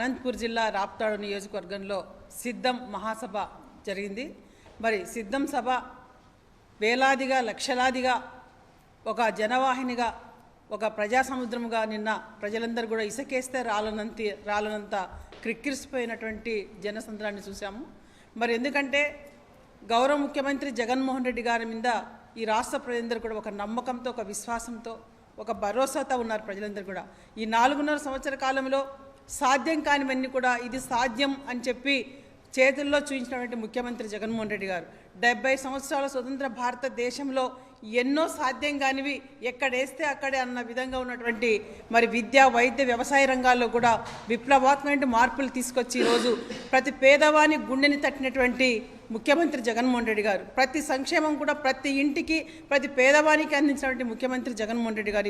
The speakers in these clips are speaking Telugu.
అనంతపూర్ జిల్లా రాప్తాడు నియోజకవర్గంలో సిద్ధం మహాసభ జరిగింది. మరి సిద్ధం సభ వేలాదిగా లక్షలాదిగా ఒక జనవాహినిగా ఒక ప్రజా సముద్రముగా నిన్న ప్రజలందరూ కూడా ఇసుకేస్తే రాలనంత క్రిక్కిరిసిపోయినటువంటి జనసంద్రాన్ని చూసాము. మరి ఎందుకంటే గౌరవ ముఖ్యమంత్రి జగన్మోహన్ రెడ్డి గారి మీద ఈ రాష్ట్ర ప్రజలందరూ కూడా ఒక నమ్మకంతో, ఒక విశ్వాసంతో, ఒక భరోసాతో ఉన్నారు. ప్రజలందరూ కూడా ఈ 4.5 సంవత్సర కాలంలో సాధ్యం కానివన్నీ కూడా ఇది సాధ్యం అని చెప్పి చేతుల్లో చూపించినటువంటి ముఖ్యమంత్రి జగన్మోహన్ రెడ్డి గారు 70 సంవత్సరాల స్వతంత్ర భారతదేశంలో ఎన్నో సాధ్యం కానివి ఎక్కడేస్తే అక్కడే అన్న విధంగా ఉన్నటువంటి మరి విద్య, వైద్య, వ్యవసాయ రంగాల్లో కూడా విప్లవాత్మక మార్పులు తీసుకొచ్చి ఈరోజు ప్రతి పేదవాని గుండెని తట్టినటువంటి ముఖ్యమంత్రి జగన్మోహన్ రెడ్డి గారు, ప్రతి సంక్షేమం కూడా ప్రతి ఇంటికి ప్రతి పేదవానికి అందించినటువంటి ముఖ్యమంత్రి జగన్మోహన్ రెడ్డి గారు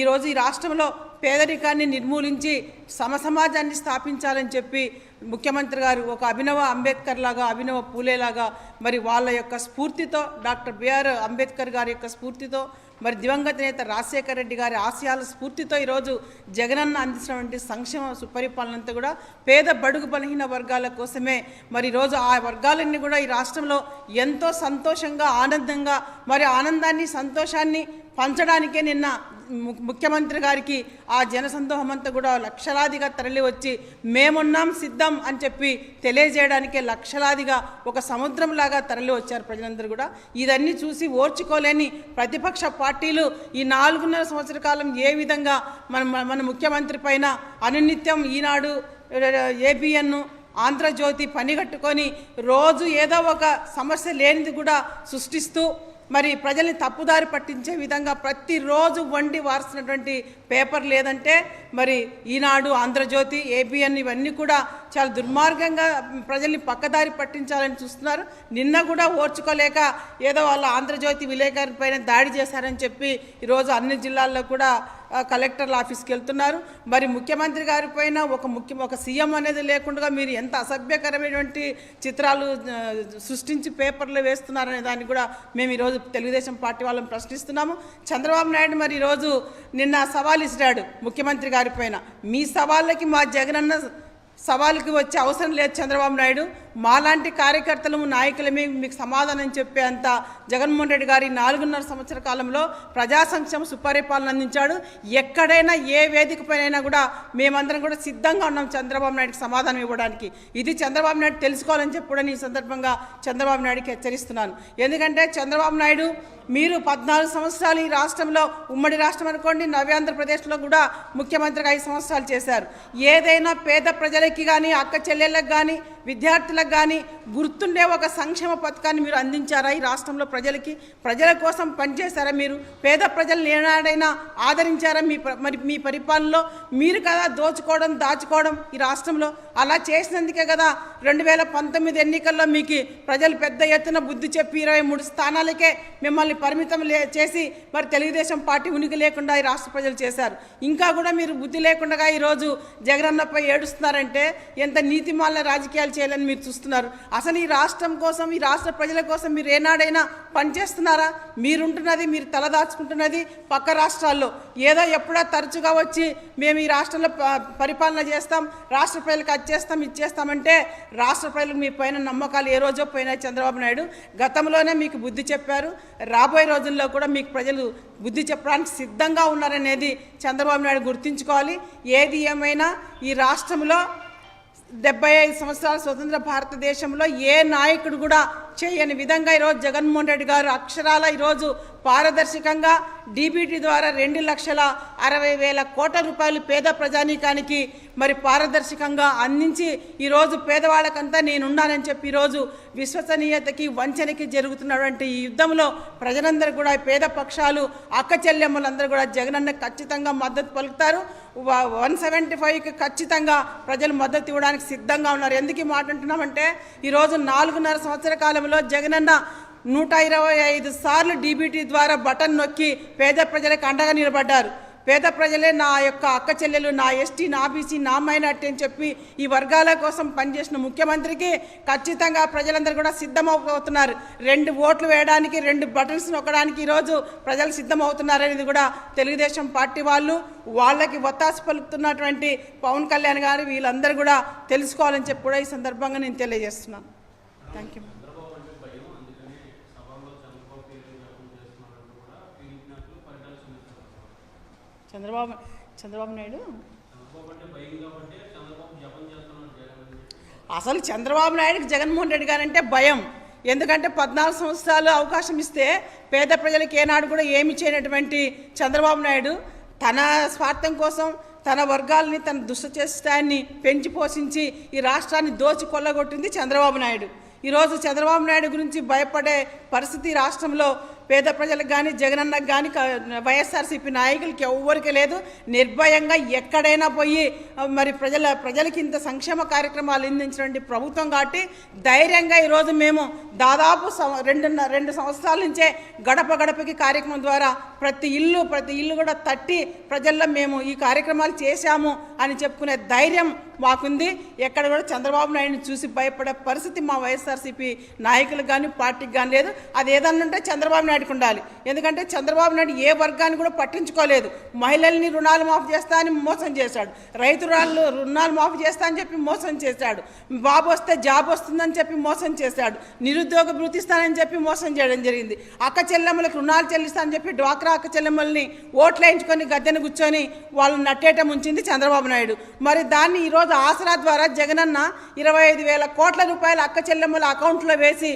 ఈరోజు ఈ రాష్ట్రంలో పేదరికాన్ని నిర్మూలించి సమసమాజాన్ని స్థాపించాలని చెప్పి ముఖ్యమంత్రి గారు ఒక అభినవ అంబేద్కర్ లాగా, అభినవ పూలేలాగా మరి వాళ్ళ యొక్క స్ఫూర్తితో, డాక్టర్ బిఆర్ అంబేద్కర్ గారి యొక్క స్ఫూర్తితో, మరి దివంగత నేత రాజశేఖర రెడ్డి గారి ఆశయాల స్ఫూర్తితో ఈరోజు జగనన్న అందించినటువంటి సంక్షేమ సుపరిపాలనంతా కూడా పేద బడుగు బలహీన వర్గాల కోసమే. మరి ఈరోజు ఆ వర్గాలన్నీ కూడా ఈ రాష్ట్రంలో ఎంతో సంతోషంగా, ఆనందంగా, మరి ఆనందాన్ని, సంతోషాన్ని పంచడానికే నిన్న ముఖ్యమంత్రి గారికి ఆ జనసందోహం అంతా కూడా లక్షలాదిగా తరలి వచ్చి మేమున్నాం సిద్ధం అని చెప్పి తెలియజేయడానికే లక్షలాదిగా ఒక సముద్రంలాగా తరలి వచ్చారు ప్రజలందరూ కూడా. ఇదన్నీ చూసి ఓర్చుకోలేని ప్రతిపక్ష పార్టీలు ఈ 4.5 సంవత్సర కాలం ఏ విధంగా మన ముఖ్యమంత్రి పైన అనునిత్యం ఈనాడు, ఏబిఎన్, ఆంధ్రజ్యోతి పనిగట్టుకొని రోజు ఏదో ఒక సమస్య లేనిది కూడా సృష్టిస్తూ మరి ప్రజల్ని తప్పుదారి పట్టించే విధంగా ప్రతిరోజు వండి వార్చినటువంటి పేపర్ లేదంటే మరి ఈనాడు, ఆంధ్రజ్యోతి, ఏబిఎన్ ఇవన్నీ కూడా చాలా దుర్మార్గంగా ప్రజల్ని పక్కదారి పట్టించాలని చూస్తున్నారు. నిన్న కూడా ఓర్చుకోలేక ఏదో వాళ్ళ ఆంధ్రజ్యోతి విలేకరుల పైన దాడి చేశారని చెప్పి ఈరోజు అన్ని జిల్లాల్లో కూడా కలెక్టర్ల ఆఫీస్కి వెళ్తున్నారు. మరి ముఖ్యమంత్రి గారి పైన ఒక సీఎం అనేది లేకుండా మీరు ఎంత అసభ్యకరమైనటువంటి చిత్రాలు సృష్టించి పేపర్లు వేస్తున్నారనే దాన్ని కూడా మేము ఈరోజు తెలుగుదేశం పార్టీ వాళ్ళని ప్రశ్నిస్తున్నాము. చంద్రబాబు నాయుడు మరి ఈరోజు నిన్న సవాల్ ఇస్తాడు ముఖ్యమంత్రి గారి పైన. మీ సవాళ్ళకి మా జగనన్న సవాలుకి వచ్చే అవసరం లేదు చంద్రబాబు నాయుడు. మాలాంటి కార్యకర్తలు, నాయకులమే మీకు సమాధానం చెప్పే అంత జగన్మోహన్ రెడ్డి గారి 4.5 సంవత్సర కాలంలో ప్రజా సంక్షేమ సుపరిపాలన అందించాడు. ఎక్కడైనా ఏ వేదిక పైన కూడా మేమందరం కూడా సిద్ధంగా ఉన్నాం చంద్రబాబు నాయుడుకి సమాధానం ఇవ్వడానికి. ఇది చంద్రబాబు నాయుడు తెలుసుకోవాలని చెప్పి ఈ సందర్భంగా చంద్రబాబు నాయుడుకి హెచ్చరిస్తున్నాను. ఎందుకంటే చంద్రబాబు నాయుడు మీరు 14 సంవత్సరాలు ఈ రాష్ట్రంలో, ఉమ్మడి రాష్ట్రం అనుకోండి, నవ్యాంధ్రప్రదేశ్లో కూడా ముఖ్యమంత్రిగా 5 సంవత్సరాలు చేశారు. ఏదైనా పేద ప్రజలకి కానీ, అక్క చెల్లెళ్ళకి కానీ, విద్యార్థులకు కానీ గుర్తుండే ఒక సంక్షేమ పథకాన్ని మీరు అందించారా? ఈ రాష్ట్రంలో ప్రజల కోసం పనిచేశారా? మీరు పేద ప్రజలను ఏనాడైనా ఆదరించారా? మీ పరిపాలనలో మీరు కదా దాచుకోవడం ఈ రాష్ట్రంలో. అలా చేసినందుకే కదా 2019 ఎన్నికల్లో మీకు ప్రజలు పెద్ద ఎత్తున బుద్ధి చెప్పి 23 స్థానాలకే మిమ్మల్ని పరిమితం చేసి మరి తెలుగుదేశం పార్టీ ఉనికి లేకుండా ఈ రాష్ట్ర ప్రజలు చేశారు. ఇంకా కూడా మీరు బుద్ధి లేకుండా ఈరోజు జగనన్నపై ఏడుస్తున్నారంటే ఎంత నీతిమాలిన రాజకీయాలు చేయాలని మీరు చూస్తున్నారు. అసలు ఈ రాష్ట్రం కోసం, ఈ రాష్ట్ర ప్రజల కోసం మీరు ఏనాడైనా పనిచేస్తున్నారా? మీరు తలదాచుకుంటున్నది పక్క రాష్ట్రాల్లో. ఏదో ఎప్పుడో తరచుగా వచ్చి మేము ఈ రాష్ట్రంలో పరిపాలన చేస్తాం, రాష్ట్ర ప్రజలకు అది చేస్తాం, ఇది చేస్తామంటే రాష్ట్ర ప్రజలకు మీ పైన నమ్మకాలు ఏ రోజో పోయినాయి. చంద్రబాబు నాయుడు గతంలోనే మీకు బుద్ధి చెప్పారు. రాబోయే రోజుల్లో కూడా మీకు ప్రజలు బుద్ధి చెప్పడానికి సిద్ధంగా ఉన్నారనేది చంద్రబాబు నాయుడు గుర్తుంచుకోవాలి. ఏది ఏమైనా ఈ రాష్ట్రంలో 75 సంవత్సరాల స్వతంత్ర భారతదేశంలో ఏ నాయకుడు కూడా చేయని విధంగా ఈరోజు జగన్మోహన్ రెడ్డి గారు అక్షరాల ఈరోజు పారదర్శకంగా డీబీటీ ద్వారా 2,60,000 కోట్ల రూపాయలు పేద ప్రజానీకానికి మరి పారదర్శకంగా అందించి ఈరోజు పేదవాళ్ళకంతా నేనున్నానని చెప్పి ఈరోజు విశ్వసనీయతకి, వంచనకి జరుగుతున్నటువంటి ఈ యుద్ధంలో ప్రజలందరూ కూడా, పేద పక్షాలు, అక్క చెల్లెమ్మలందరూ కూడా జగనన్న ఖచ్చితంగా మద్దతు పలుకుతారు. 175కి ఖచ్చితంగా ప్రజలు మద్దతు ఇవ్వడానికి సిద్ధంగా ఉన్నారు. ఎందుకు మాట అంటున్నామంటే ఈరోజు 4.5 సంవత్సర కాలంలో జగనన్న 125 సార్లు డీబీటీ ద్వారా బటన్ నొక్కి పేద ప్రజలకు అండగా నిలబడ్డారు. పేద ప్రజలే నా యొక్క అక్క చెల్లెలు, నా ఎస్టీ, నా బీసీ, నా మైనార్టీ అని చెప్పి ఈ వర్గాల కోసం పనిచేసిన ముఖ్యమంత్రికి ఖచ్చితంగా ప్రజలందరూ కూడా సిద్ధమవుతున్నారు. 2 ఓట్లు వేయడానికి, 2 బటన్స్ నొక్కడానికి ఈరోజు ప్రజలు సిద్ధమవుతున్నారనేది కూడా తెలుగుదేశం పార్టీ వాళ్ళకి ఒత్తాసు పలుకుతున్నటువంటి పవన్ కళ్యాణ్ గారు వీళ్ళందరూ కూడా తెలుసుకోవాలని చెప్పి కూడా ఈ సందర్భంగా నేను తెలియజేస్తున్నాను. Thank you. చంద్రబాబు నాయుడు అసలు చంద్రబాబు నాయుడుకి జగన్మోహన్ రెడ్డి గారు అంటే భయం. ఎందుకంటే 14 సంవత్సరాలు అవకాశం ఇస్తే పేద ప్రజలకు ఏనాడు కూడా ఏమి చేయనటువంటి చంద్రబాబు నాయుడు తన స్వార్థం కోసం తన వర్గాలని, తన దుష్టచేష్టాన్ని పెంచి పోషించి ఈ రాష్ట్రాన్ని దోచి కొల్లగొట్టింది చంద్రబాబు నాయుడు. ఈరోజు చంద్రబాబు నాయుడు గురించి భయపడే పరిస్థితి రాష్ట్రంలో పేద ప్రజలకు కానీ, జగనన్నకు కానీ, వైఎస్ఆర్సీపీ నాయకులకి ఎవ్వరికి లేదు. నిర్భయంగా ఎక్కడైనా పోయి మరి ప్రజలకి ఇంత సంక్షేమ కార్యక్రమాలు అందించినటువంటి ప్రభుత్వం కాబట్టి ధైర్యంగా ఈరోజు మేము దాదాపు 2 సంవత్సరాల నుంచే గడప గడపకి కార్యక్రమం ద్వారా ప్రతి ఇల్లు కూడా తట్టి ప్రజల్లో మేము ఈ కార్యక్రమాలు చేశాము అని చెప్పుకునే ధైర్యం మాకుంది. ఎక్కడ కూడా చంద్రబాబు నాయుడిని చూసి భయపడే పరిస్థితి మా వైఎస్ఆర్సీపీ నాయకులకు కానీ, పార్టీకి కానీ లేదు. అది ఏదన్నా ఉంటే చంద్రబాబు నాయుడుకు ఉండాలి. ఎందుకంటే చంద్రబాబు నాయుడు ఏ వర్గాన్ని కూడా పట్టించుకోలేదు. మహిళల్ని రుణాలు మాఫీ చేస్తా అని మోసం చేశాడు, రైతు రుణాలు మాఫీ చేస్తా అని చెప్పి మోసం చేశాడు, బాబు వస్తే జాబ్ వస్తుందని చెప్పి మోసం చేశాడు, నిరుద్యోగ భృతి ఇస్తానని చెప్పి మోసం చేయడం జరిగింది. అక్క చెల్లెమ్మలకు రుణాలు చెల్లిస్తానని చెప్పి డ్వాక్రా అక్క చెల్లెమ్మల్ని ఓట్లేయించుకొని గద్దెను కూర్చొని వాళ్ళని నట్టేట ముంచింది చంద్రబాబు నాయుడు. మరి దాన్ని ఈరోజు ఆసరా ద్వారా జగనన్న 25,000 కోట్ల రూపాయలు అక్క చెల్లెమ్మల అకౌంట్లో వేసి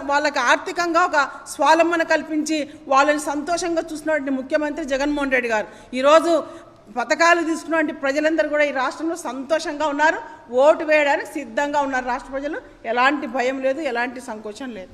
వాళ్ళకి ఆర్థికంగా ఒక స్వావలంబన కల్పించి వాళ్ళని సంతోషంగా చూసినటువంటి ముఖ్యమంత్రి జగన్మోహన్ రెడ్డి గారు. ఈరోజు పథకాలు తీసుకున్నటువంటి ప్రజలందరూ కూడా ఈ రాష్ట్రంలో సంతోషంగా ఉన్నారు, ఓటు వేయడానికి సిద్ధంగా ఉన్నారు. రాష్ట్ర ప్రజలు ఎలాంటి భయం లేదు, ఎలాంటి సంకోచం లేదు.